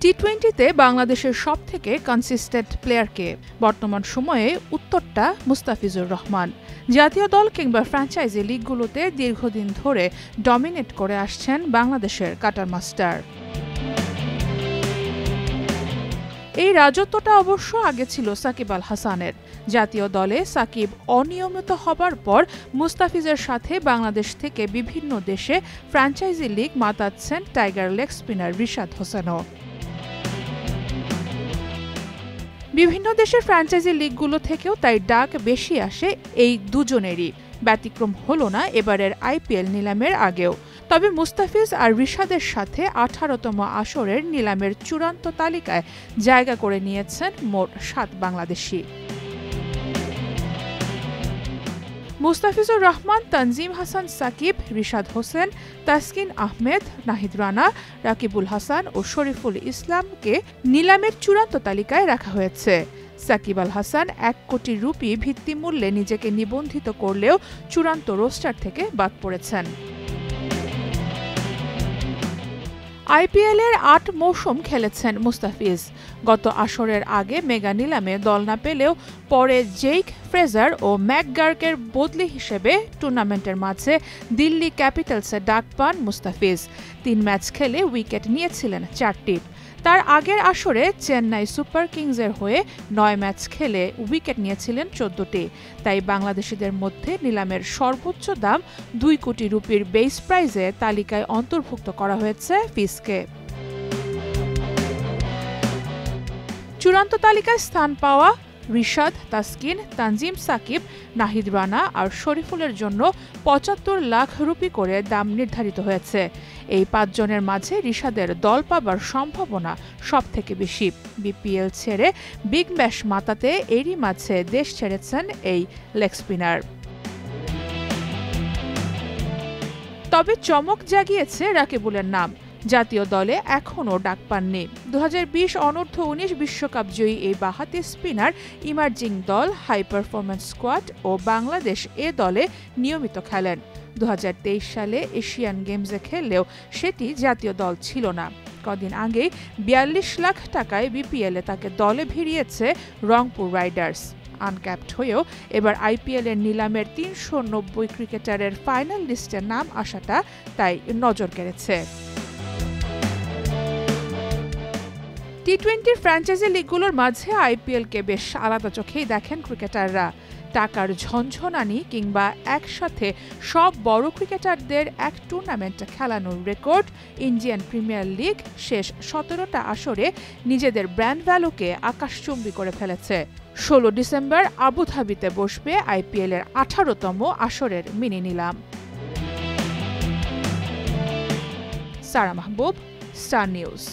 টি-20তে বাংলাদেশের সবথেকে কনসিস্টেন্ট প্লেয়ারকে বর্তমান সময়ে উত্তরটা মুস্তাফিজুর রহমান। জাতীয় দল কিংবা ফ্র্যাঞ্চাইজি লিগগুলোতে দীর্ঘদিন ধরে ডমিনেট করে আসছেন বাংলাদেশের কাটার মাস্টার। এই রাজত্বটা অবশ্য আগে ছিল সাকিব আল হাসানের। জাতীয় দলে সাকিব অনিয়মিত হবার পর মুস্তাফিজের সাথে বাংলাদেশ থেকে বিভিন্ন দেশে ফ্র্যাঞ্চাইজি লিগ মাতাচ্ছেন টাইগার লেগ স্পিনার রিশাদ হোসেনও। বিভিন্ন দেশের ফ্র্যাঞ্চাইজি লিগগুলো থেকেও তাই ডাক বেশি আসে এই দুজনেরই। ব্যতিক্রম হলো না এবারের আইপিএল নিলামের আগেও। তবে মুস্তাফিজ আর রিশাদের সাথে 18তম আসরের নিলামের চূড়ান্ত তালিকায় জায়গা করে নিয়েছেন মোট 7 বাংলাদেশি। মুস্তাফিজুর রহমান, তানজিম হাসান সাকিব, রিশাদ হোসেন, তাসকিন আহমেদ, নাহিদ রানা, রাকিবুল হাসান ও শরীফুল ইসলামকে নিলামের চূড়ান্ত তালিকায় রাখা হয়েছে। সাকিব আল হাসান 1 কোটি রুপি ভিত্তিমূল্যে নিজেকে নিবন্ধিত করলেও চূড়ান্ত রোস্টার থেকে বাদ পড়েছেন। আইপিএলের 8 মৌসুম খেলেছেন মুস্তাফিজ। গত আসরের আগে মেগা নিলামে দল না পেলেও পরে জেইক ফ্রেজার ও ম্যাকগার্কের বদলি হিসেবে টুর্নামেন্টের মাঝে দিল্লি ক্যাপিটালসে ডাক পান মুস্তাফিজ। 3 ম্যাচ খেলে উইকেট নিয়েছিলেন 4টি। তার আগের আসরে চেন্নাই সুপার কিংসের হয়ে 9 ম্যাচ খেলে উইকেট নিয়েছিলেন 14টি। তাই বাংলাদেশিদের মধ্যে নিলামের সর্বোচ্চ দাম 2 কোটি রুপির বেস প্রাইজে তালিকায় অন্তর্ভুক্ত করা হয়েছে ফিসকে। চূড়ান্ত তালিকায় স্থান পাওয়া রিশাদ, তাসকিন, তানজিম, সাকিব, নাহিদ রানা আর শরীফুলের জন্য 75 লাখ রুপি করে দাম নির্ধারিত হয়েছে। এই 5 জনের মাঝে রিশাদের দল পাবার সম্ভাবনা সবথেকে বেশি। বিপিএল ছেড়ে বিগ ব্যাশ মাতাতে এরই মাঝে দেশ ছেড়েছেন এই লেগ স্পিনার। তবে চমক জাগিয়েছে রাকিবুলের নাম। জাতীয় দলে এখনও ডাক পাননি। 2020 অনূর্ধ্ব-19 বিশ্বকাপ জয়ী এই বাঁহাতি স্পিনার ইমার্জিং দল, হাই পারফরম্যান্স স্কোয়াড ও বাংলাদেশ এ দলে নিয়মিত খেলেন। 2023 সালে এশিয়ান গেমসে খেললেও সেটি জাতীয় দল ছিল না। কদিন আগেই 42 লাখ টাকায় বিপিএলে তাকে দলে ভিড়িয়েছে রংপুর রাইডার্স। আনক্যাপড হয়েও এবার আইপিএলের নিলামের 390 ক্রিকেটারের ফাইনাল লিস্টে নাম আসাটা তাই নজর কেড়েছে। টি-20 ফ্র্যাঞ্চাইজি লিগগুলোর মাঝে আইপিএলকে বেশ আলাদা চোখেই দেখেন ক্রিকেটাররা। টাকার ঝনঝনানি কিংবা একসাথে সব বড় ক্রিকেটারদের এক টুর্নামেন্টে খেলানোর রেকর্ড ইন্ডিয়ান প্রিমিয়ার লিগ শেষ 17টা আসরে নিজেদের ব্র্যান্ড ভ্যালুকে আকাশচুম্বী করে ফেলেছে। 16 ডিসেম্বর আবুধাবিতে বসবে আইপিএলের 18তম আসরের মিনি নিলাম। সারা মাহবুব, স্টার নিউজ।